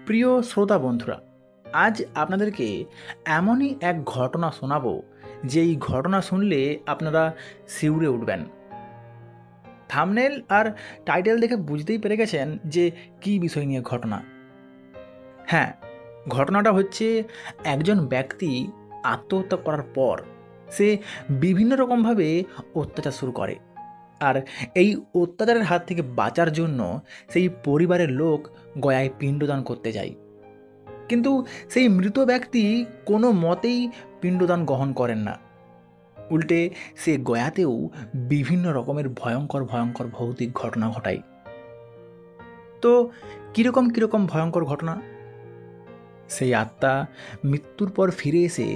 প্রিয় শ্রোতা বন্ধুরা, আজ আপনাদেরকে এমনই এক ঘটনা শোনাবো যেই ঘটনা শুনলে আপনারা শিউরে উঠবেন। থাম্বনেল আর টাইটেল দেখে বুঝতেই পেরে গেছেন যে কী বিষয় নিয়ে ঘটনা। হ্যাঁ, ঘটনাটা হচ্ছে একজন ব্যক্তি আত্মহত্যা করার পর সে বিভিন্ন রকমভাবে অত্যাচার শুরু করে। আর এই অত্যাচারের হাত থেকে বাঁচার জন্য সেই পরিবারের লোক গয়ায় পিণ্ডদান করতে যায়, কিন্তু সেই মৃত ব্যক্তি কোনো মতেই পিণ্ডদান গ্রহণ করেন না। উল্টে সে গয়াতেও বিভিন্ন রকমের ভয়ঙ্কর ভয়ঙ্কর ভৌতিক ঘটনা ঘটায়। তো কীরকম কীরকম ভয়ঙ্কর ঘটনা? সেই আত্মা মৃত্যুর পর ফিরে এসে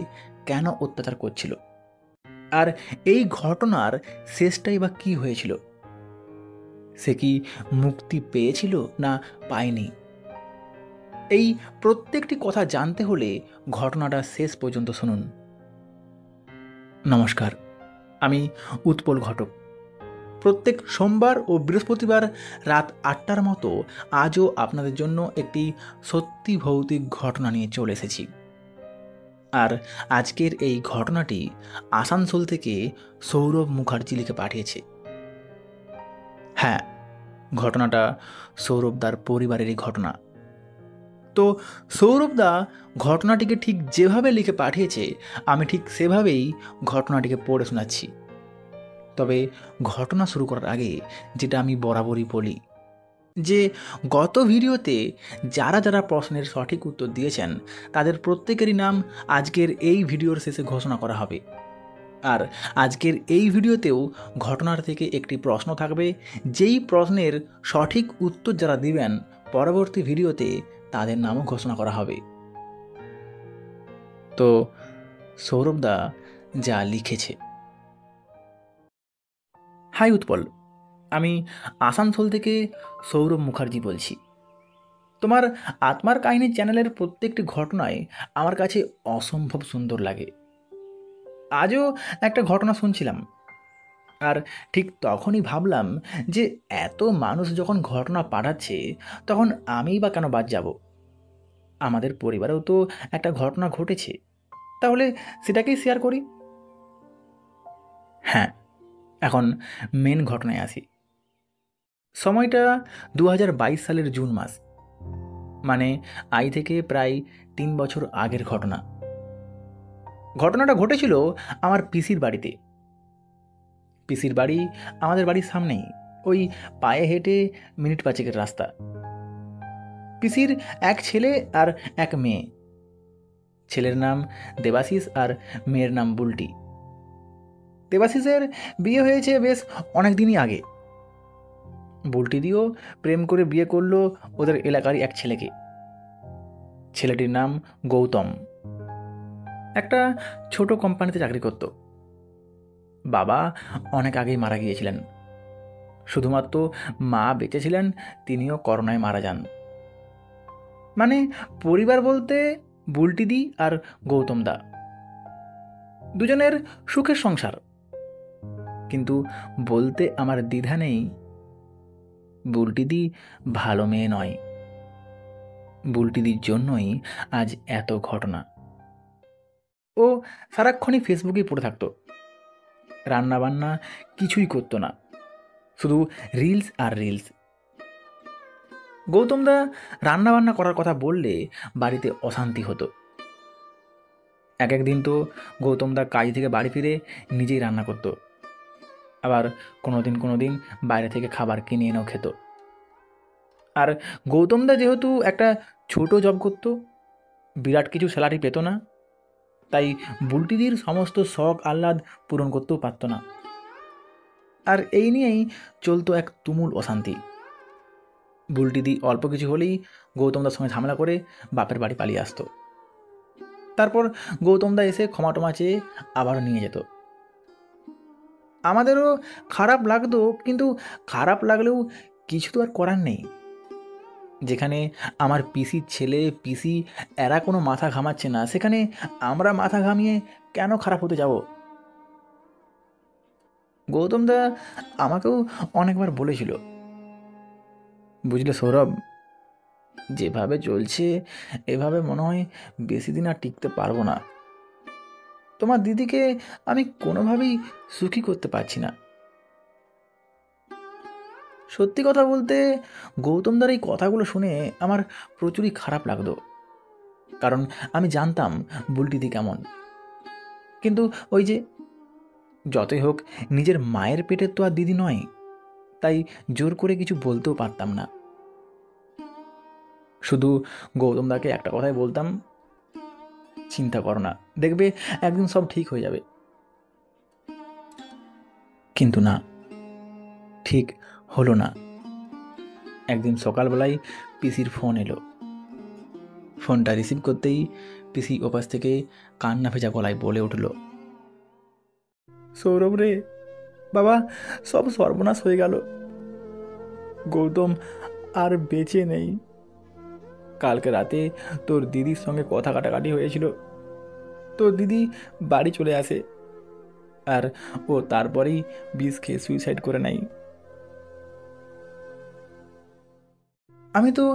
কেন অত্যাচার করছিল, আর এই ঘটনার শেষটাই বা কী হয়েছিল? সে কি মুক্তি পেয়েছিল না পায়নি? এই প্রত্যেকটি কথা জানতে হলে ঘটনাটা শেষ পর্যন্ত শুনুন। নমস্কার, আমি উৎপল ঘটক। প্রত্যেক সোমবার ও বৃহস্পতিবার রাত ৮টার মতো আজও আপনাদের জন্য একটি সত্যি ভৌতিক ঘটনা নিয়ে চলে এসেছি। আর আজকের এই ঘটনাটি আসানসোল থেকে সৌরভ মুখার্জি লিখে পাঠিয়েছে। হ্যাঁ, ঘটনাটা সৌরভদার পরিবারেরই ঘটনা। তো সৌরভদা ঘটনাটিকে ঠিক যেভাবে লিখে পাঠিয়েছে আমি ঠিক সেভাবেই ঘটনাটিকে পড়ে শোনাচ্ছি। তবে ঘটনা শুরু করার আগে যেটা আমি বরাবরই বলি, যে গত ভিডিওতে যারা যারা প্রশ্নের সঠিক উত্তর দিয়েছেন তাদের প্রত্যেকেরই নাম আজকের এই ভিডিওর শেষে ঘোষণা করা হবে। আর আজকের এই ভিডিওতেও ঘটনার থেকে একটি প্রশ্ন থাকবে, যেই প্রশ্নের সঠিক উত্তর যারা দিবেন পরবর্তী ভিডিওতে তাদের নামও ঘোষণা করা হবে। তো সৌরভদা যা লিখেছে। হাই উৎপল, আমি আসানসোল থেকে সৌরভ মুখার্জি বলছি। তোমার আত্মার কাহিনী চ্যানেলের প্রত্যেকটি ঘটনায় আমার কাছে অসম্ভব সুন্দর লাগে। আজও একটা ঘটনা শুনছিলাম, আর ঠিক তখনই ভাবলাম যে এত মানুষ যখন ঘটনা পাঠাচ্ছে তখন আমিই বা কেন বাদ যাব? আমাদের পরিবারেও তো একটা ঘটনা ঘটেছে, তাহলে সেটাকেই শেয়ার করি। হ্যাঁ, এখন মেন ঘটনায় আসি। সময়টা 2022 সালের জুন মাস, মানে আজ থেকে প্রায় 3 বছর আগের ঘটনা। ঘটনাটা ঘটেছিল আমার পিসির বাড়িতে। পিসির বাড়ি আমাদের বাড়ির সামনেই, ওই পায়ে হেঁটে মিনিট পাঁচেকের রাস্তা। পিসির এক ছেলে আর এক মেয়ে। ছেলের নাম দেবাশিস আর মেয়ের নাম বুলটি। দেবাশিসের বিয়ে হয়েছে বেশ অনেক দিনই আগে। বুলটি দিয়েও প্রেম করে বিয়ে করলো ওদের এলাকারই এক ছেলেকে। ছেলেটির নাম গৌতম। একটা ছোট কোম্পানিতে চাকরি করত। বাবা অনেক আগেই মারা গিয়েছিলেন, শুধুমাত্র মা বেঁচে ছিলেন, তিনিও করোনায় মারা যান। মানে পরিবার বলতে বুলটিদি আর গৌতম দা, দুজনের সুখের সংসার। কিন্তু বলতে আমার দ্বিধা নেই, বুলটিদি ভালো মেয়ে নয়। বুলটিদির জন্যই আজ এত ঘটনা। ও সারাক্ষণই ফেসবুকেই পড়ে থাকতো, রান্না বান্না কিছুই করতো না, শুধু রিলস আর রিলস। গৌতমদা রান্নাবান্না করার কথা বললে বাড়িতে অশান্তি হতো। এক একদিন তো গৌতমদা কাজ থেকে বাড়ি ফিরে নিজেই রান্না করত, আবার কোনো দিন বাইরে থেকে খাবার কিনে এনেও খেত। আর গৌতমদা যেহেতু একটা ছোট জব করত, বিরাট কিছু স্যালারি পেত না, তাই বুলটিদির সমস্ত শখ আহ্লাদ পূরণ করতেও পারত না। আর এই নিয়েই চলতো এক তুমুল অশান্তি। বুলটিদি অল্প কিছু হলেই গৌতমদার সঙ্গে ঝামেলা করে বাপের বাড়ি পালিয়ে আসতো। তারপর গৌতমদা এসে ক্ষমা টমা চেয়ে আবার নিয়ে যেত। আমাদেরও খারাপ লাগতো, কিন্তু খারাপ লাগলেও কিছু তো আর করার নেই। যেখানে আমার পিসির ছেলে পিসি এরা কোনো মাথা ঘামাচ্ছে না, সেখানে আমরা মাথা ঘামিয়ে কেন খারাপ হতে যাব? গৌতমদা আমাকেও অনেকবার বলেছিল, বুঝলে সৌরভ, যেভাবে চলছে এভাবে মনে হয় বেশি দিন আর টিকতে পারবো না। তোমার দিদিকে আমি কোনোভাবেই সুখী করতে পারছি না। সত্যি কথা বলতে গৌতমদার এই কথাগুলো শুনে আমার প্রচুরই খারাপ লাগতো, কারণ আমি জানতাম বুলটিদি কেমন। কিন্তু ওই যে, যতই হোক নিজের মায়ের পেটের তো আর দিদি নয়, তাই জোর করে কিছু বলতেও পারতাম না। শুধু গৌতমদাকে একটা কথাই বলতাম, চিন্তা করো না, দেখবে একদিন সব ঠিক হয়ে যাবে। কিন্তু না, ঠিক হলো না। একদিন সকালবেলায় পিসির ফোন এলো। ফোনটা রিসিভ করতেই পিসি ওপাশ থেকে কান্না ভেজা গলায় বলে উঠল, সৌরভ রে বাবা, সব সর্বনাশ হয়ে গেল। গৌতম আর বেঁচে নেই। কালকে রাতে তোর দিদির সঙ্গে কথা কাটাকাটি হয়েছিল। তোর দিদি বাড়ি চলে আসে, আর ও তারপরেই বিষ খেয়ে সুইসাইড করে নেয়। আমি তো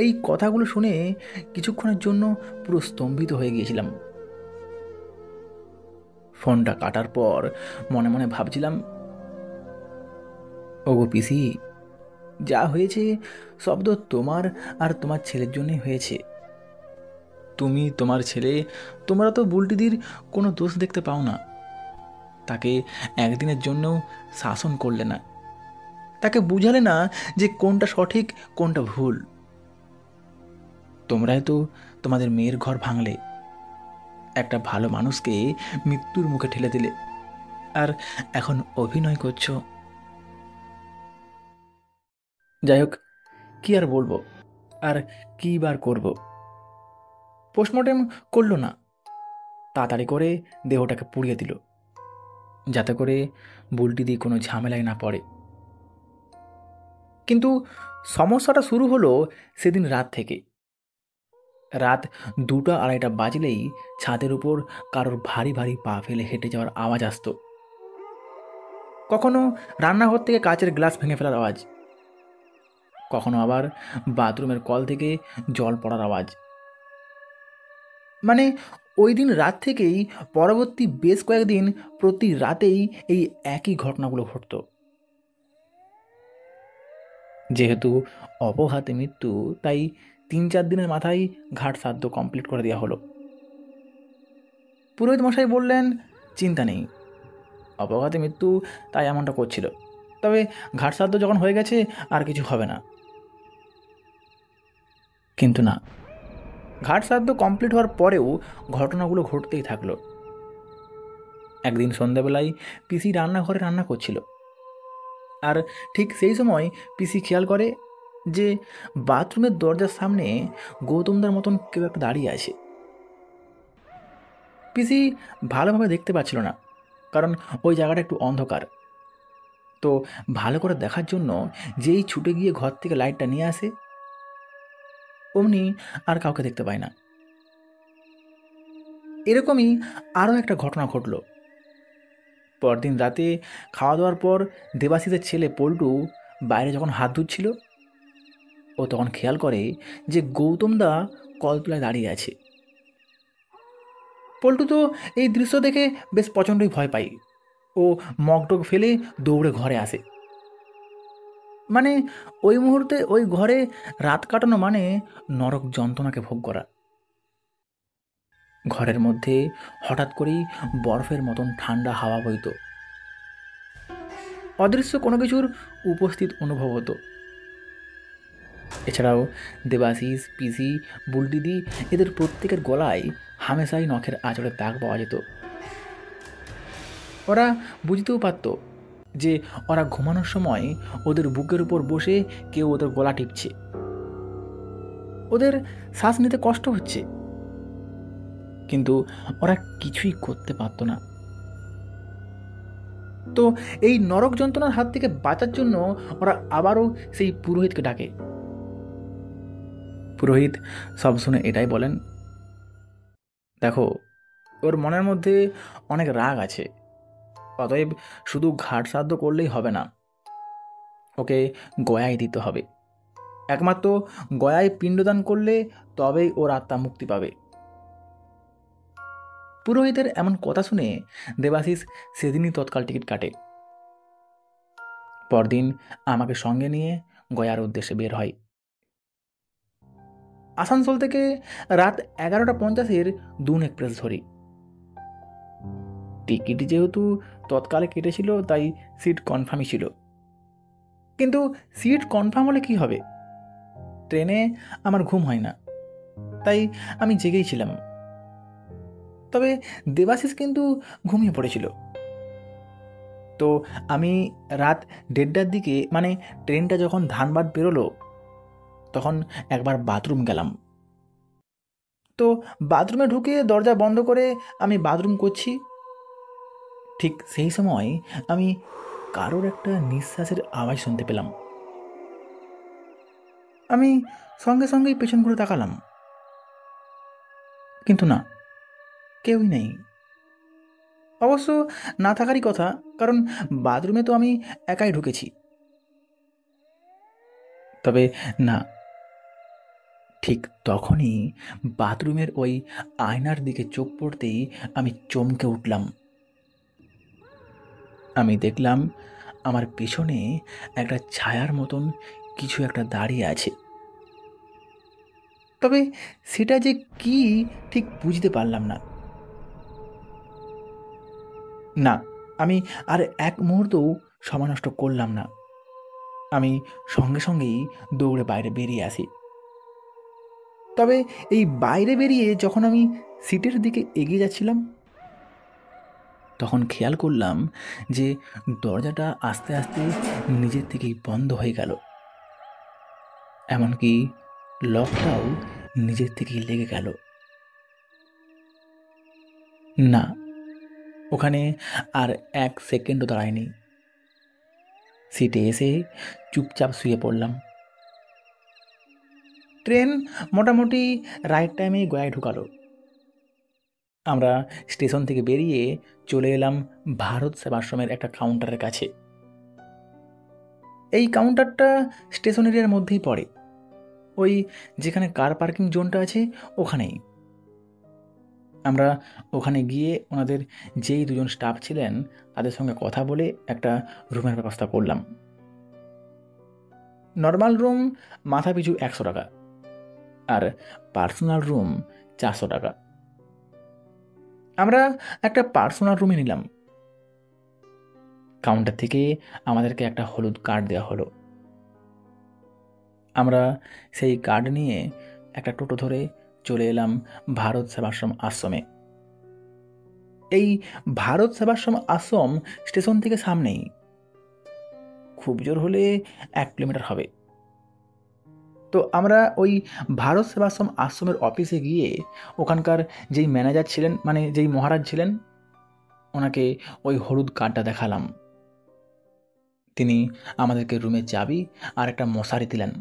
এই কথাগুলো শুনে কিছুক্ষণের জন্য পুরো স্তম্ভিত হয়ে গিয়েছিলাম। ফোনটা কাটার পর মনে মনে ভাবছিলাম, ওগো পিসি, যা হয়েছে সব তো তোমার আর তোমার ছেলের জন্যই হয়েছে। তুমি, তোমার ছেলে, তোমরা তো বুলটিদির কোনো দোষ দেখতে পাও না। তাকে একদিনের জন্যও শাসন করলে না, তাকে বুঝালে না যে কোনটা সঠিক কোনটা ভুল। তোমরাই তো তোমাদের মেয়ের ঘর ভাঙলে, একটা ভালো মানুষকে মৃত্যুর মুখে ঠেলে দিলে, আর এখন অভিনয় করছো। যাই হোক, কি আর বলবো, আর কি বার করব। পোস্টমর্টেম করলো না, তাড়াতাড়ি করে দেহটাকে পুড়িয়ে দিল, যাতে করে বুলটি দিয়ে কোনো ঝামেলায় না পড়ে। কিন্তু সমস্যাটা শুরু হলো সেদিন রাত থেকে। রাত 2টা-2:30 বাজলেই ছাদের উপর কারোর ভারী ভারী পা ফেলে হেঁটে যাওয়ার আওয়াজ আসতো। কখনো রান্নাঘর থেকে কাচের গ্লাস ভেঙে ফেলার আওয়াজ, কখনো আবার বাথরুমের কল থেকে জল পড়ার আওয়াজ। মানে ওই দিন রাত থেকেই পরবর্তী বেশ কয়েকদিন প্রতি রাতেই এই একই ঘটনাগুলো ঘটত। যেহেতু অপঘাতে মৃত্যু, তাই 3-4 দিনের মাথায় ঘাট শ্রাদ্ধ কমপ্লিট করে দেওয়া হলো। পুরোহিত মশাই বললেন, চিন্তা নেই, অপঘাতে মৃত্যু তাই এমনটা করছিল, তবে ঘাট শ্রাদ্ধ যখন হয়ে গেছে আর কিছু হবে না। কিন্তু না, ঘাট শ্রাদ্ধ কমপ্লিট হওয়ার পরেও ঘটনাগুলো ঘটতেই থাকলো। একদিন সন্ধ্যাবেলায় পিসি রান্নাঘরে রান্না করছিল, আর ঠিক সেই সময় পিসি খেয়াল করে যে বাথরুমের দরজার সামনে গৌতমদার মতন কেউ একটা দাঁড়িয়ে আছে। পিসি ভালোভাবে দেখতে পাচ্ছিল না, কারণ ওই জায়গাটা একটু অন্ধকার। তো ভালো করে দেখার জন্য যেই ছুটে গিয়ে ঘর থেকে লাইটটা নিয়ে আসে, অমনি আর কাউকে দেখতে পায় না। এরকমই আরও একটা ঘটনা ঘটল। পরদিন রাতে খাওয়া দাওয়ার পর দেবাশিসের ছেলে পল্টু বাইরে যখন হাত ধুচ্ছিল, ও তখন খেয়াল করে যে গৌতমদা কলতলায় দাঁড়িয়ে আছে। পল্টু তো এই দৃশ্য দেখে বেশ প্রচণ্ডই ভয় পায়। ও মগটগ ফেলে দৌড়ে ঘরে আসে। মানে ওই মুহূর্তে ওই ঘরে রাত কাটানো মানে নরক যন্ত্রণাকে ভোগ করা। ঘরের মধ্যে হঠাৎ করেই বরফের মতন ঠান্ডা হাওয়া বইত। অদৃশ্য কোনো কিছুর উপস্থিত অনুভব হতো। এছাড়াও দেবাশিস, পিসি, বুলটিদি, এদের প্রত্যেকের গলায় হামেশাই নখের আঁচড়ের দাগ পাওয়া যেত। ওরা বুঝতেও পারত যে ওরা ঘুমানোর সময় ওদের বুকের উপর বসে কেউ ওদের গলা টিপছে, ওদের শ্বাস নিতে কষ্ট হচ্ছে, কিন্তু ওরা কিছুই করতে পারত না। তো এই নরক যন্ত্রণার হাত থেকে বাঁচার জন্য ওরা আবারও সেই পুরোহিতকে ডাকে। পুরোহিত সব শুনে এটাই বলেন, দেখো, ওর মনের মধ্যে অনেক রাগ আছে, অতএব শুধু ঘাট শ্রাদ্ধ করলেই হবে না, ওকে গয়ায় দিতে হবে। একমাত্র গয়ায় পিণ্ডদান করলে তবেই ওর আত্মা মুক্তি পাবে। পুরোহিতের এমন কথা শুনে দেবাশিস সেদিনই তৎকাল টিকিট কাটে। পরদিন আমাকে সঙ্গে নিয়ে গয়ার উদ্দেশ্যে বের হয়। আসানসোল থেকে রাত 11:50 দুন এক্সপ্রেস ধরি। টিকিট যেহেতু তৎকালে কেটেছিল তাই সিট কনফার্মই ছিল। কিন্তু সিট কনফার্ম হলে কি হবে? ট্রেনে আমার ঘুম হয় না, তাই আমি জেগেই ছিলাম। তবে দেবাশিস কিন্তু ঘুমিয়ে পড়েছিল। তো আমি রাত 1:30টার দিকে, মানে ট্রেনটা যখন ধানবাদ বেরোলো, তখন একবার বাথরুম গেলাম। তো বাথরুমে ঢুকে দরজা বন্ধ করে আমি বাথরুম করছি। ঠিক সেই সময় আমি কারোর একটা নিঃশ্বাসের আওয়াজ শুনতে পেলাম। আমি সঙ্গে সঙ্গেই পেছন ঘুরে তাকালাম, কিন্তু না, কেউই নেই। অবশ্য না থাকারই কথা, কারণ বাথরুমে তো আমি একাই ঢুকেছি। তবে না, ঠিক তখনই বাথরুমের ওই আয়নার দিকে চোখ পড়তেই আমি চমকে উঠলাম। আমি দেখলাম আমার পেছনে একটা ছায়ার মতন কিছু একটা দাঁড়িয়ে আছে। তবে সেটা যে কি ঠিক বুঝতে পারলাম না। না, আমি আর এক মুহূর্তও সময় নষ্ট করলাম না। আমি সঙ্গে সঙ্গেই দৌড়ে বাইরে বেরিয়ে আসি। তবে এই বাইরে বেরিয়ে যখন আমি সিটের দিকে এগিয়ে যাচ্ছিলাম, তখন খেয়াল করলাম যে দরজাটা আস্তে আস্তে নিজের থেকেই বন্ধ হয়ে গেল। এমনকি লকটাও নিজের থেকেই লেগে গেল। না, ওখানে আর 1 সেকেন্ডও দাঁড়ায়নি। সিটে এসে চুপচাপ শুয়ে পড়লাম। ট্রেন মোটামুটি রাইট টাইমেই গয়ায় ঢুকালো। আমরা স্টেশন থেকে বেরিয়ে চলে এলাম ভারত সেবাশ্রমের একটা কাউন্টারের কাছে। এই কাউন্টারটা স্টেশন এরিয়ার মধ্যেই পড়ে, ওই যেখানে কার পার্কিং জোনটা আছে ওখানেই। আমরা ওখানে গিয়ে ওনাদের যেই দুজন স্টাফ ছিলেন তাদের সঙ্গে কথা বলে একটা রুমের ব্যবস্থা করলাম। নর্মাল রুম মাথা পিছু 100 টাকা, আর পার্সোনাল রুম 400 টাকা। আমরা একটা পার্সোনাল রুমে নিলাম। কাউন্টার থেকে আমাদেরকে একটা হলুদ কার্ড দেওয়া হলো। আমরা সেই কার্ড নিয়ে একটা টোটো ধরে চলে এলাম ভারত সেবাশ্রম আশ্রমে। এই ভারত সেবাশ্রম আশ্রম স্টেশন থেকে সামনেই, খুব জোর হলে 1 কিলোমিটার হবে। তো আমরা ওই ভারত সেবাশ্রম আশ্রমের অফিসে গিয়ে ওখানকার যেই ম্যানেজার ছিলেন, মানে যেই মহারাজ ছিলেন, ওনাকে ওই হলুদ কার্ডটা দেখালাম। তিনি আমাদেরকে রুমের চাবি আর একটা মশারি দিলেন।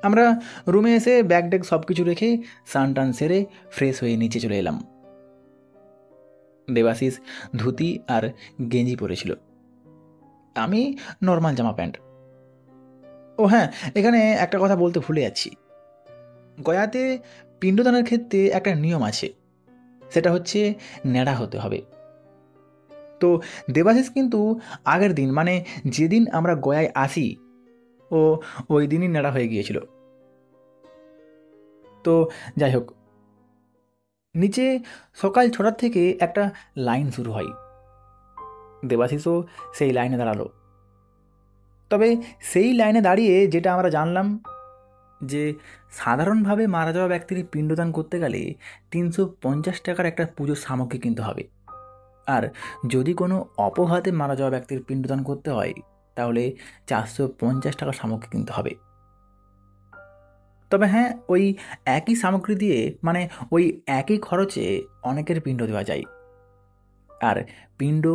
আমরা রুমে এসে ব্যাগ ড্যাগ সব কিছু রেখে স্নান টান সেরে ফ্রেশ হয়ে নিচে চলে এলাম। দেবাশিস ধুতি আর গেঞ্জি পরেছিল, আমি নর্মাল জামা প্যান্ট। ও হ্যাঁ, এখানে একটা কথা বলতে ভুলে যাচ্ছি। গয়াতে পিণ্ডদানের ক্ষেত্রে একটা নিয়ম আছে, সেটা হচ্ছে ন্যাড়া হতে হবে। তো দেবাশিস কিন্তু আগের দিন, মানে যেদিন আমরা গয়ায় আসি, ও ওই দিনই ন্যাড়া হয়ে গিয়েছিল। তো যাই হোক, নিচে সকাল 6টার থেকে একটা লাইন শুরু হয়। দেবাশিসও সেই লাইনে দাঁড়ালো। তবে সেই লাইনে দাঁড়িয়ে যেটা আমরা জানলাম যে সাধারণভাবে মারা যাওয়া ব্যক্তির পিণ্ডদান করতে গেলে 350 টাকার একটা পুজোর সামগ্রী কিনতে হবে। আর যদি কোনো অপঘাতে মারা যাওয়া ব্যক্তির পিণ্ডদান করতে হয় তাহলে 450 টাকার সামগ্রী কিনতে হবে। তবে হ্যাঁ, ওই একই সামগ্রী দিয়ে, মানে ওই একই খরচে অনেকের পিণ্ড দেওয়া যায়। আর পিণ্ড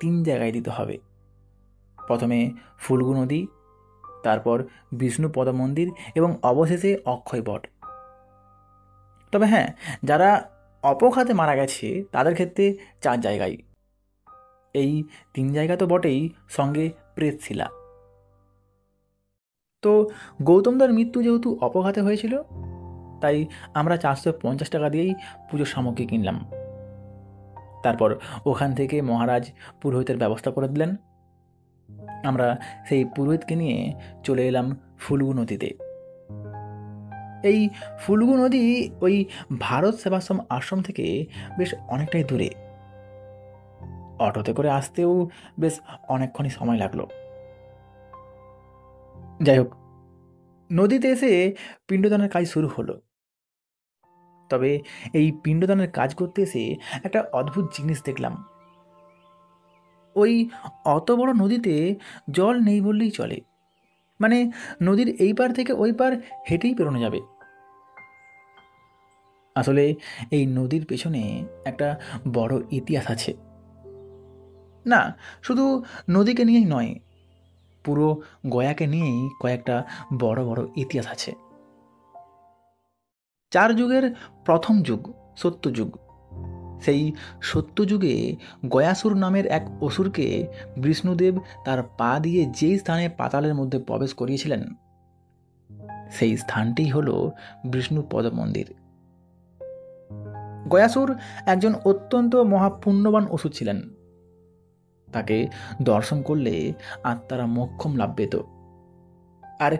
3 জায়গায় দিতে হবে। প্রথমে ফুল্গু নদী, তারপর বিষ্ণুপদ মন্দির এবং অবশেষে অক্ষয় বট। তবে হ্যাঁ, যারা অপঘাতে মারা গেছে তাদের ক্ষেত্রে 4 জায়গায়। এই 3 জায়গা তো বটেই, সঙ্গে প্রেতশিলা। তো গৌতমদার মৃত্যু যেহেতু অপঘাতে হয়েছিল, তাই আমরা 450 টাকা দিয়েই পুজোর সামগ্রী কিনলাম। তারপর ওখান থেকে মহারাজ পুরোহিতের ব্যবস্থা করে দিলেন। আমরা সেই পুরোহিতকে নিয়ে চলে এলাম ফুল্গু নদীতে। এই ফুল্গু নদী ওই ভারত সেবাশ্রম আশ্রম থেকে বেশ অনেকটাই দূরে। অটোতে করে আসতেও বেশ অনেকক্ষণই সময় লাগলো। যাই হোক, নদীতে এসে পিণ্ডদানের কাজ শুরু হলো। তবে এই পিণ্ডদানের কাজ করতে এসে একটা অদ্ভুত জিনিস দেখলাম। ওই অত বড় নদীতে জল নেই বললেই চলে। মানে নদীর এই পার থেকে ওই পার হেঁটেই পেরোনো যাবে। আসলে এই নদীর পেছনে একটা বড় ইতিহাস আছে। না, শুধু নদীকে নিয়েই নয়, পুরো গয়াকে নিয়েই কয়েকটা বড় বড় ইতিহাস আছে। 4 যুগের প্রথম যুগ সত্যযুগ। সেই সত্যযুগে গয়াসুর নামের এক অসুরকে বিষ্ণুদেব তার পা দিয়ে যেই স্থানে পাতালের মধ্যে প্রবেশ করিয়েছিলেন, সেই স্থানটিই হল বিষ্ণুপদ মন্দির। গয়াসুর একজন অত্যন্ত মহাপুণ্যবান অসুর ছিলেন। তাকে দর্শন করলে আত্মারা মোক্ষম লাভ পেত। আর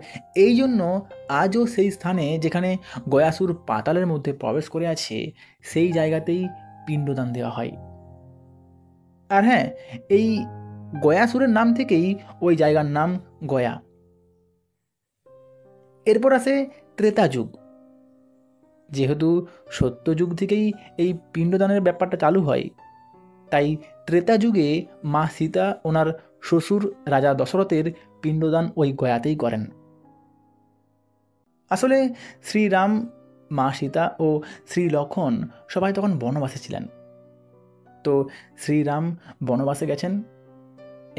এই জন্য আজও সেই স্থানে যেখানে গয়াসুর পাতালের মধ্যে প্রবেশ করে আছে, সেই জায়গাতেই পিণ্ডদান দেওয়া হয়। আর হ্যাঁ, এই গয়াসুরের নাম থেকেই ওই জায়গার নাম গয়া। এরপর আসে ত্রেতা যুগ। যেহেতু সত্যযুগ থেকেই এই পিণ্ডদানের ব্যাপারটা চালু হয়, তাই ত্রেতা যুগে মা সীতা ওনার শ্বশুর রাজা দশরথের পিণ্ডদান ওই গয়াতেই করেন। আসলে শ্রীরাম, মা সীতা ও শ্রী লক্ষ্মণ সবাই তখন বনবাসে ছিলেন। তো শ্রীরাম বনবাসে গেছেন,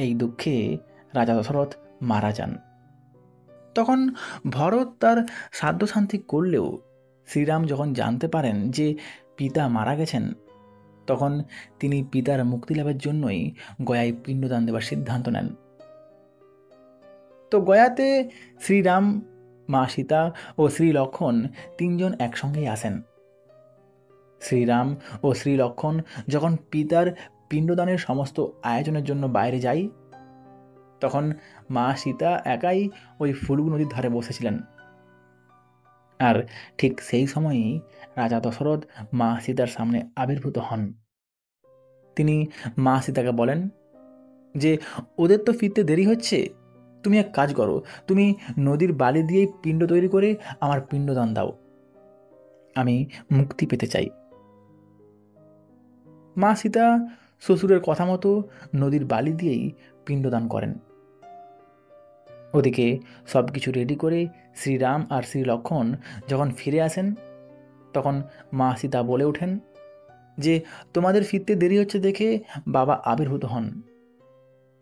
এই দুঃখে রাজা দশরথ মারা যান। তখন ভরত তার শ্রাদ্ধ শান্তি করলেও শ্রীরাম যখন জানতে পারেন যে পিতা মারা গেছেন, তখন তিনি পিতার মুক্তি লাভের জন্যই গয়ায় পিণ্ডদান দেওয়ার সিদ্ধান্ত নেন। তো গয়াতে শ্রীরাম, মা সীতা ও শ্রী লক্ষ্মণ 3 জন একসঙ্গেই আসেন। শ্রীরাম ও শ্রী লক্ষ্মণ যখন পিতার পিণ্ডদানের সমস্ত আয়োজনের জন্য বাইরে যায়, তখন মা সীতা একাই ওই ফুল্গু নদীর ধারে বসেছিলেন। আর ঠিক সেই সময়ই রাজা দশরথ মা সীতার সামনে আবির্ভূত হন। তিনি মা সীতাকে বলেন যে ওদের তো ফিরতে দেরি হচ্ছে, তুমি এক কাজ করো, তুমি নদীর বালি দিয়েই পিণ্ড তৈরি করে আমার পিণ্ডদান দাও, আমি মুক্তি পেতে চাই। মা সীতা শ্বশুরের কথা মতো নদীর বালি দিয়েই পিণ্ডদান করেন। ওদিকে সব কিছু রেডি করে শ্রীরাম আর শ্রী লক্ষ্মণ যখন ফিরে আসেন, তখন মা সীতা বলে ওঠেন যে তোমাদের ফিরতে দেরি হচ্ছে দেখে বাবা আবির্ভূত হন,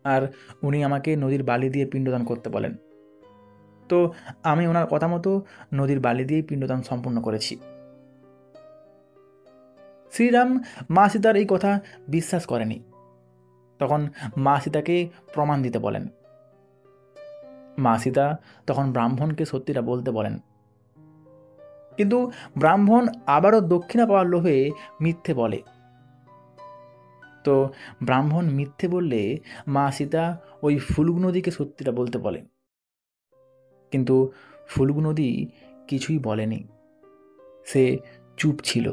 আর উনি আমাকে নদীর বালি দিয়ে পিণ্ডদান করতে বলেন। তো আমি ওনার কথা মতো নদীর বালি দিয়েই পিণ্ডদান সম্পূর্ণ করেছি। শ্রীরাম মা সীতার এই কথা বিশ্বাস করেনি। তখন মা সীতাকে প্রমাণ দিতে বলেন। মা সীতা তখন ব্রাহ্মণকে সত্যিটা বলতে বলেন, কিন্তু ব্রাহ্মণ আবারও দক্ষিণা পাওয়ার লোভে মিথ্যে বলে। তো ব্রাহ্মণ মিথ্যে বললে মা সীতা ওই ফুল্গু নদীকে সত্যিটা বলতে বলেন। কিন্তু ফুল্গু নদী কিছুই বলেনি, সে চুপ ছিল।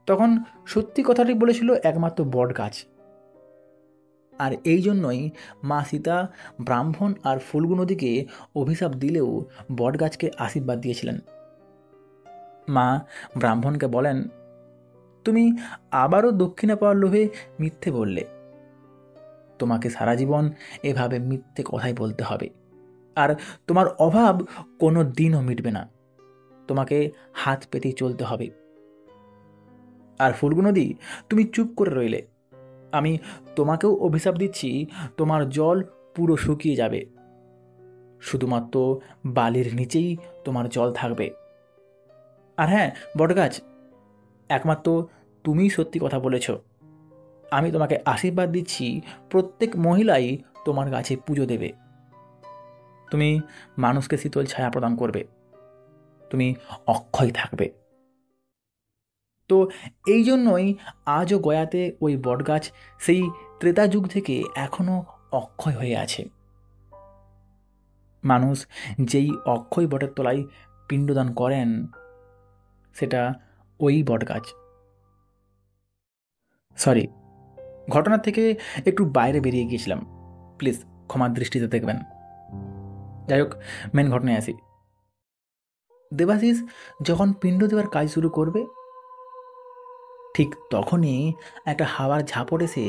তখন সত্যি কথাটি বলেছিল একমাত্র বট গাছ। আর এই জন্যই মা সীতা ব্রাহ্মণ আর ফুল্গু নদীকে অভিশাপ দিলেও বট গাছকে আশীর্বাদ দিয়েছিলেন। মা ব্রাহ্মণকে বলেন, তুমি আবারও দক্ষিণা পাওয়ার লোভে মিথ্যে বললে, তোমাকে সারা জীবন এভাবে মিথ্যে কথাই বলতে হবে, আর তোমার অভাব কোনো দিনও মিটবে না, তোমাকে হাত পেতেই চলতে হবে। আর ফুল্গু নদী, তুমি চুপ করে রইলে, আমি তোমাকেও অভিশাপ দিচ্ছি, তোমার জল পুরো শুকিয়ে যাবে, শুধুমাত্র বালির নিচেই তোমার জল থাকবে। আর হ্যাঁ বটগাছ, একমাত্র তুমিই সত্যি কথা বলেছ, আমি তোমাকে আশীর্বাদ দিচ্ছি, প্রত্যেক মহিলাই তোমার গাছে পুজো দেবে। তুমি মানুষকে শীতল ছায়া প্রদান করবে, তুমি অক্ষয় থাকবে। তো এই জন্যই আজও গয়াতে ওই বটগাছ সেই ত্রেতা যুগ থেকে এখনও অক্ষয় হয়ে আছে। মানুষ যেই অক্ষয় বটের তলায় পিণ্ডদান করেন সেটা ওই বটগাছ। সরি, ঘটনার থেকে একটু বাইরে বেরিয়ে গিয়েছিলাম, প্লিজ ক্ষমার দৃষ্টিতে দেখবেন। যাই হোক, মেন ঘটনায় আসি। দেবাশিস যখন পিণ্ড দেওয়ার কাজ শুরু করবে ঠিক তখনই একটা হাওয়ার ঝাপট এসে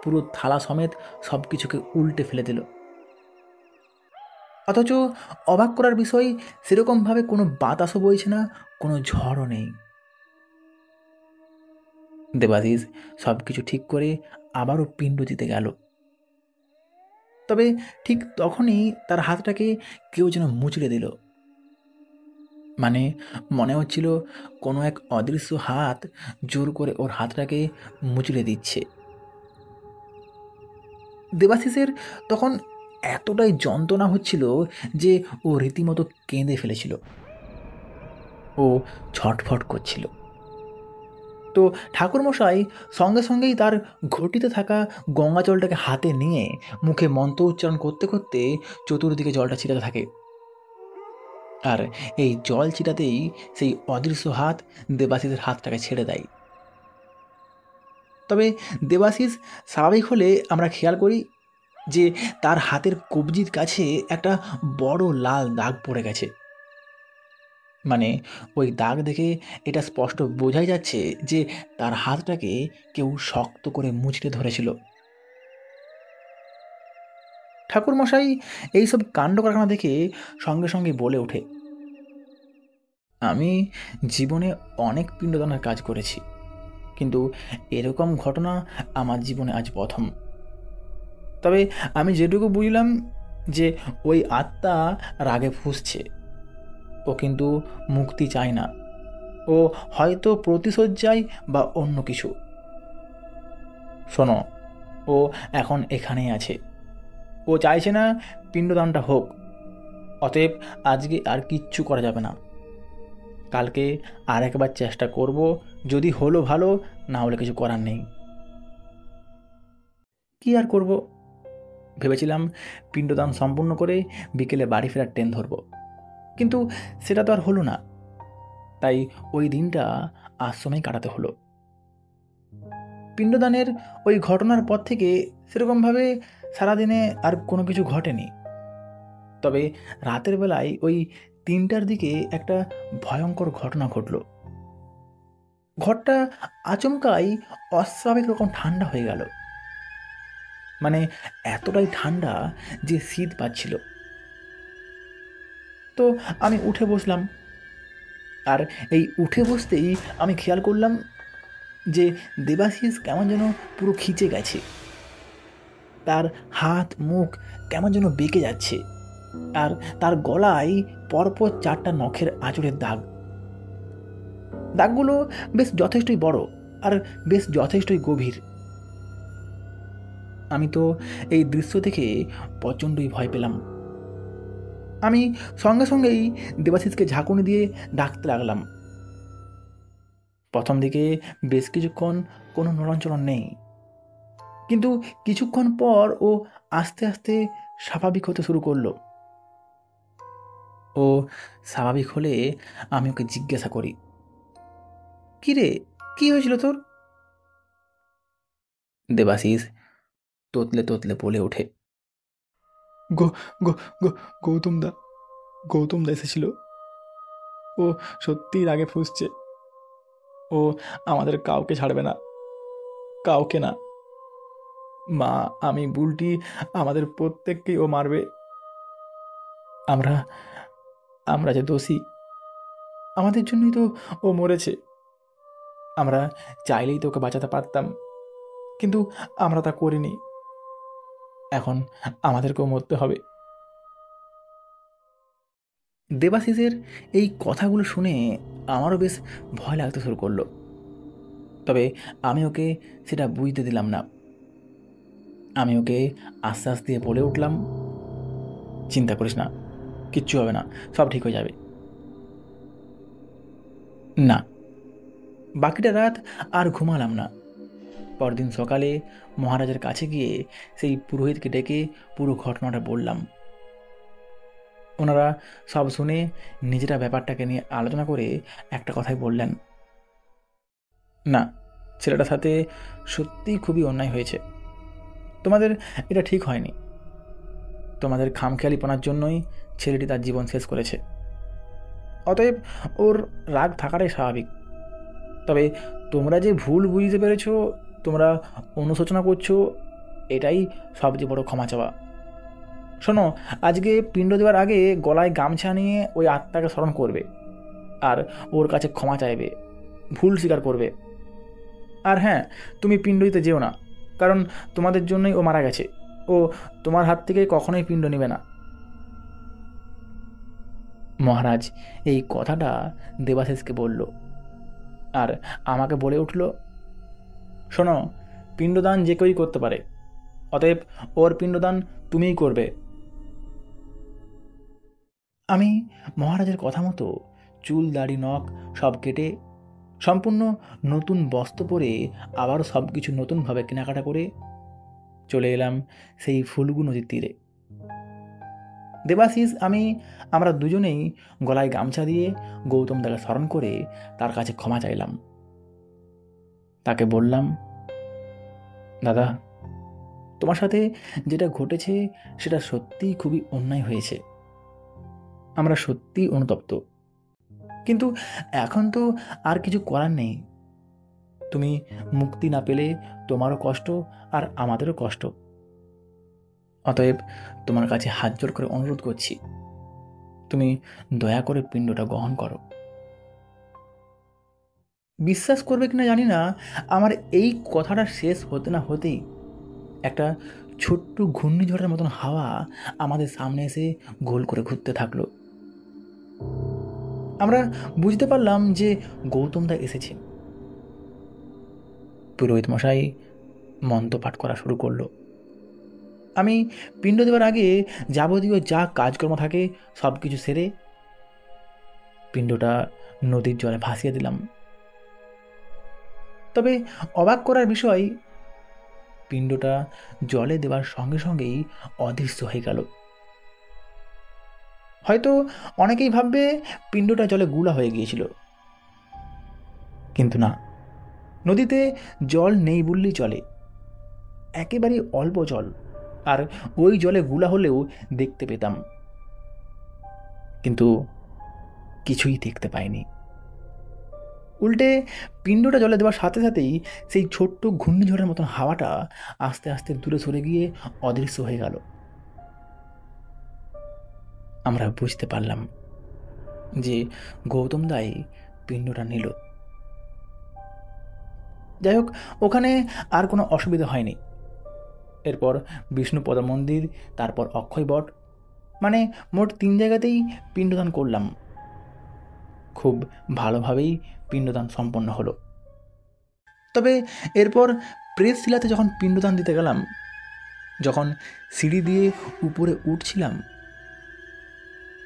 পুরো থালা সমেত সব কিছুকে উল্টে ফেলে দিল। অথচ অবাক করার বিষয়, সেরকমভাবে কোনো বাতাসও বইছে না, কোনো ঝড়ও নেই। দেবাশিস সব কিছু ঠিক করে আবারও পিণ্ড দিতে গেল। তবে ঠিক তখনই তার হাতটাকে কেউ যেন মুচড়ে দিল। মানে মনে হচ্ছিল কোনো এক অদৃশ্য হাত জোর করে ওর হাতটাকে মুচড়ে দিচ্ছে। দেবাশিসের তখন এতটাই যন্ত্রণা হচ্ছিল যে ও রীতিমতো কেঁদে ফেলেছিল, ও ছটফট করছিল। তো ঠাকুরমশাই সঙ্গে সঙ্গেই তার ঘটিতে থাকা গঙ্গা জলটাকে হাতে নিয়ে মুখে মন্ত্র উচ্চারণ করতে করতে চতুর্দিকে জলটা ছিটাতে থাকে। আর এই জল ছিটাতেই সেই অদৃশ্য হাত দেবাশিসের হাতটাকে ছেড়ে দেয়। তবে দেবাশিস স্বাভাবিক হলে আমরা খেয়াল করি যে তার হাতের কবজির কাছে একটা বড় লাল দাগ পড়ে গেছে। মানে ওই দাগ দেখে এটা স্পষ্ট বোঝাই যাচ্ছে যে তার হাতটাকে কেউ শক্ত করে মুচড়ে ধরেছিল। ঠাকুরমশাই এইসব কাণ্ড কারখানা দেখে সঙ্গে সঙ্গে বলে ওঠে, আমি জীবনে অনেক পিণ্ডদানের কাজ করেছি, কিন্তু এরকম ঘটনা আমার জীবনে আজ প্রথম। তবে আমি যেটুকু বুঝলাম যে ওই আত্মা রাগে ফুঁসছে, ও কিন্তু মুক্তি চায় না, ও হয়তো প্রতিশোধ চায় বা অন্য কিছু। শোনো, ও এখন এখানেই আছে, ও চাইছে না পিণ্ডদানটা হোক। অতএব আজকে আর কিচ্ছু করা যাবে না, কালকে আর একবার চেষ্টা করব, যদি হলো ভালো, না হলে কিছু করার নেই। কি আর করব, ভেবেছিলাম পিণ্ডদান সম্পূর্ণ করে বিকেলে বাড়ি ফেরার ট্রেন ধরব, কিন্তু সেটা তো আর হলো না। তাই ওই দিনটা আশ্রমেই কাটাতে হলো। পিণ্ডদানের ওই ঘটনার পর থেকে সেরকমভাবে সারাদিনে আর কোনো কিছু ঘটেনি। তবে রাতের বেলায় ওই 3টার দিকে একটা ভয়ঙ্কর ঘটনা ঘটল। ঘরটা আচমকাই অস্বাভাবিক রকম ঠান্ডা হয়ে গেল। মানে এতটাই ঠান্ডা যে শীত পাচ্ছিল। তো আমি উঠে বসলাম, আর এই উঠে বসতেই আমি খেয়াল করলাম যে দেবাশিস কেমন যেন পুরো খিচে গেছে, তার হাত মুখ কেমন যেন বেঁকে যাচ্ছে, আর তার গলায় পরপর 4টা নখের আঁচড়ের দাগ। দাগগুলো বেশ যথেষ্টই বড় আর বেশ যথেষ্টই গভীর। আমি তো এই দৃশ্য দেখে প্রচণ্ডই ভয় পেলাম। আমি সঙ্গে সঙ্গেই দেবাশিসকে ঝাঁকুনি দিয়ে ডাকতে লাগলাম। প্রথম দিকে বেশ কিছুক্ষণ কোনো নড়নচড়ন নেই, কিন্তু কিছুক্ষণ পর ও আস্তে আস্তে স্বাভাবিক হতে শুরু করলো। ও স্বাভাবিক হলে আমি ওকে জিজ্ঞাসা করি, কি রে, কি হয়েছিল তোর? দেবাশিস তোতলে তোতলে বলে ওঠে, গো গো গো গৌতম দা, গৌতম দা এসেছিল, ও সত্যিই রাগে ফুঁসছে, ও আমাদের কাউকে ছাড়বে না, কাউকে না। মা, আমি, বুলটি, আমাদের প্রত্যেককেই ও মারবে। আমরা আমরা যে দোষী, আমাদের জন্যই তো ও মরেছে। আমরা চাইলেই তো ওকে বাঁচাতে পারতাম, কিন্তু আমরা তা করিনি। এখন আমাদেরকেও মরতে হবে। দেবাশিসের এই কথাগুলো শুনে আমারও বেশ ভয় লাগতে শুরু করলো। তবে আমি ওকে সেটা বুঝতে দিলাম না। আমি ওকে আশ্বাস দিয়ে বলে উঠলাম, চিন্তা করিস না, কিচ্ছু হবে না, সব ঠিক হয়ে যাবে। না, বাকিটা রাত আর ঘুমালাম না। পরদিন সকালে মহারাজের কাছে গিয়ে সেই পুরোহিতকে ডেকে পুরো ঘটনাটা বললাম। ওনারা সব শুনে নিজেরা ব্যাপারটাকে নিয়ে আলোচনা করে একটা কথাই বললেন, না, ছেলেটার সাথে সত্যিই খুবই অন্যায় হয়েছে। তোমাদের এটা ঠিক হয়নি। তোমাদের খামখেয়ালিপনার জন্যই ছেলেটি তার জীবন শেষ করেছে। অতএব ওর রাগ থাকাটাই স্বাভাবিক। তবে তোমরা যে ভুল বুঝতে পেরেছো, তোমরা অনুশোচনা করছো, এটাই সবচেয়ে বড় ক্ষমা চাওয়া। শোনো, আজকে পিণ্ড দেওয়ার আগে গলায় গামছা নিয়ে ওই আত্মাকে স্মরণ করবে আর ওর কাছে ক্ষমা চাইবে, ভুল স্বীকার করবে। আর হ্যাঁ, তুমি পিণ্ড দিতে যেও না, কারণ তোমাদের জন্যই ও মারা গেছে। ও তোমার হাত থেকে কখনোই পিণ্ড নেবে না। মহারাজ এই কথাটা দেবাশিসকে বলল, আর আমাকে বলে উঠল, শোনো, পিণ্ডদান যে কেউই করতে পারে, অতএব ওর পিণ্ডদান তুমিই করবে। আমি মহারাজের কথা মতো চুল দাড়ি নখ সব কেটে সম্পূর্ণ নতুন বস্ত্র পরে আবারও সব কিছু নতুনভাবে কেনাকাটা করে চলে এলাম সেই ফুলগু নদীর তীরে। দেবাশিস আমরা দুজনেই গলায় গামছা দিয়ে গৌতম দাকে স্মরণ করে তার কাছে ক্ষমা চাইলাম। তাকে বললাম, দাদা, তোমার সাথে যেটা ঘটেছে সেটা সত্যিই খুবই অন্যায় হয়েছে। আমরা সত্যিই অনুতপ্ত, কিন্তু এখন তো আর কিছু করার নেই। তুমি মুক্তি না পেলে তোমারও কষ্ট আর আমাদেরও কষ্ট। অতএব তোমার কাছে হাত জোড় করে অনুরোধ করছি, তুমি দয়া করে পিণ্ডটা গ্রহণ করো। বিশ্বাস করবে কিনা জানি না, আমার এই কথাটা শেষ হতে না হতেই একটা ছোট্ট ঘূর্ণিঝড়ের মতন হাওয়া আমাদের সামনে এসে গোল করে ঘুরতে থাকলো। আমরা বুঝতে পারলাম যে গৌতম দা এসেছে। পুরোহিত মশাই মন্ত্র পাঠ করা শুরু করলো। আমি পিণ্ড দেওয়ার আগে যাবতীয় যা কাজকর্ম থাকে সব কিছু সেরে পিণ্ডটা নদীর জলে ভাসিয়ে দিলাম। তবে অবাক করার বিষয়, পিণ্ডটা জলে দেওয়ার সঙ্গে সঙ্গেই অদৃশ্য হয়ে গেল। হয়তো অনেকেই ভাববে পিণ্ডটা জলে গুলা হয়ে গিয়েছিল, কিন্তু না, নদীতে জল নেই বললেই চলে। একেবারে অল্প জল, আর ওই জলে গুলা হলেও দেখতে পেতাম, কিন্তু কিছুই দেখতে পাইনি। উল্টে পিণ্ডটা জলে দেওয়ার সাথে সাথেই সেই ছোট্ট ঘূর্ণিঝড়ের মতন হাওয়াটা আস্তে আস্তে দূরে সরে গিয়ে অদৃশ্য হয়ে গেল। আমরা বুঝতে পারলাম যে গৌতম দাই পিণ্ডটা নিল। যাই হোক, ওখানে আর কোনো অসুবিধা হয়নি। এরপর বিষ্ণুপদ মন্দির, তারপর অক্ষয় বট, মানে মোট 3 জায়গাতেই পিণ্ডদান করলাম। খুব ভালোভাবেই পিণ্ডদান সম্পন্ন হলো। তবে এরপর প্রেসশিলাতে যখন পিণ্ডদান দিতে গেলাম, যখন সিঁড়ি দিয়ে উপরে উঠছিলাম,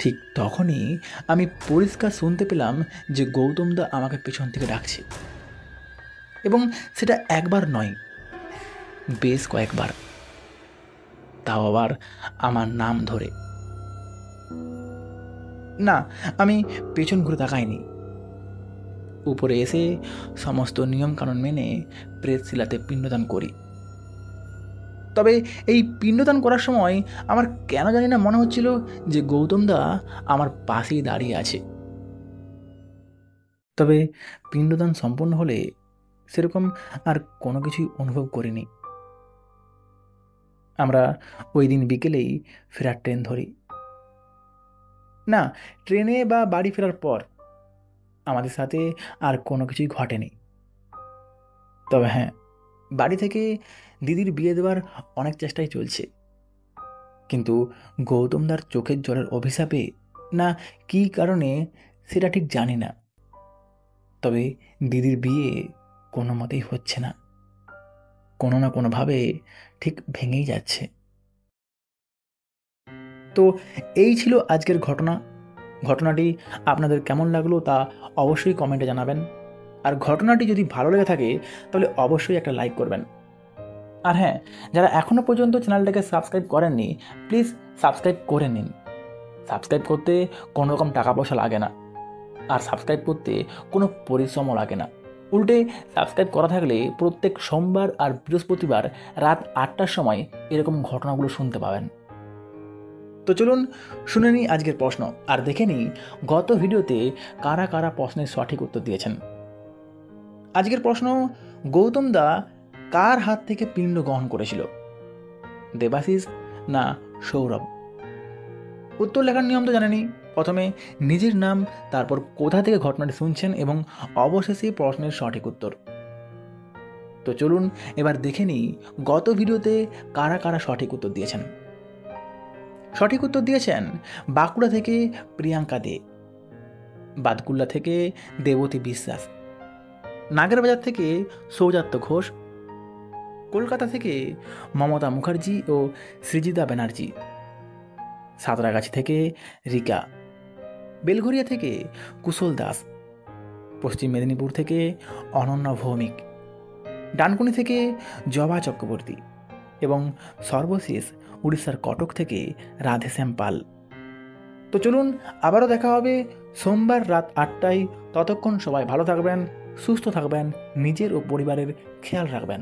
ঠিক তখনই আমি পরিষ্কার শুনতে পেলাম যে গৌতম দা আমাকে পেছন থেকে ডাকছে, এবং সেটা একবার নয়, বেশ কয়েকবার, তাও আবার আমার নাম ধরে। না, আমি পেছন ঘুরে তাকাইনি। উপরে এসে সমস্ত নিয়মকানুন মেনে প্রেসশিলাতে পিণ্ডদান করি। তবে এই পিণ্ডদান করার সময় আমার কেন জানি না মনে হচ্ছিল যে গৌতম দা আমার পাশেই দাঁড়িয়ে আছে। তবে পিণ্ডদান সম্পন্ন হলে সেরকম আর কোনো কিছুই অনুভব করিনি। আমরা ওই দিন বিকেলেই ফেরার ট্রেন ধরি। না, ট্রেনে বা বাড়ি ফেরার পর আমাদের সাথে আর কোনো কিছুই ঘটেনি। তবে হ্যাঁ, বাড়ি থেকে দিদির বিয়ে দেওয়ার অনেক চেষ্টাই চলছে, কিন্তু গৌতমদার চোখের জলের অভিশাপে না কী কারণে সেটা ঠিক জানি না, তবে দিদির বিয়ে কোনো মতেই হচ্ছে না, কোনো না কোনোভাবে ঠিক ভেঙেই যাচ্ছে। তো এই ছিল আজকের ঘটনাটি আপনাদের কেমন লাগলো তা অবশ্যই কমেন্টে জানাবেন। আর ঘটনাটি যদি ভালো লেগে থাকে তাহলে অবশ্যই একটা লাইক করবেন। আর হ্যাঁ, যারা এখনও পর্যন্ত চ্যানেলটাকে সাবস্ক্রাইব করেননি প্লিজ সাবস্ক্রাইব করে নিন। সাবস্ক্রাইব করতে কোনো রকম টাকা পয়সা লাগে না, আর সাবস্ক্রাইব করতে কোনো পরিশ্রমও লাগে না। উল্টে সাবস্ক্রাইব করা থাকলে প্রত্যেক সোমবার আর বৃহস্পতিবার রাত 8টার সময় এরকম ঘটনাগুলো শুনতে পাবেন। তো চলুন শুনে নিই আজকের প্রশ্ন, আর দেখে নিই গত ভিডিওতে কারা কারা প্রশ্নের সঠিক উত্তর দিয়েছেন। আজকের প্রশ্ন, গৌতম দা কার হাত থেকে পিণ্ড গ্রহণ করেছিল? দেবাশিস না সৌরভ? উত্তর লেখার নিয়ম তো জানেনি। প্রথমে নিজের নাম, তারপর কোথা থেকে ঘটনাটি শুনছেন এবং অবশেষে প্রশ্নের সঠিক উত্তর। তো চলুন এবার দেখে নিই গত ভিডিওতে কারা কারা সঠিক উত্তর দিয়েছেন। সঠিক উত্তর দিয়েছেন বাঁকুড়া থেকে প্রিয়াঙ্কা দে, বাদকুল্লা থেকে দেবতী বিশ্বাস, নাগেরবাজার থেকে সৌজাত্য ঘোষ, কলকাতা থেকে মমতা মুখার্জি ও সৃজিতা ব্যানার্জি, সাঁতরাগাছি থেকে রিকা, বেলঘরিয়া থেকে কুশল দাস, পশ্চিম মেদিনীপুর থেকে অনন্যা ভৌমিক, ডানকুনি থেকে জবা চক্রবর্তী এবং সর্বশেষ উড়িষ্যার কটক থেকে রাধেশ্যাম পাল। তো চলুন আবারও দেখা হবে সোমবার রাত 8টায়। ততক্ষণ সবাই ভালো থাকবেন, সুস্থ থাকবেন, নিজের ও পরিবারের খেয়াল রাখবেন।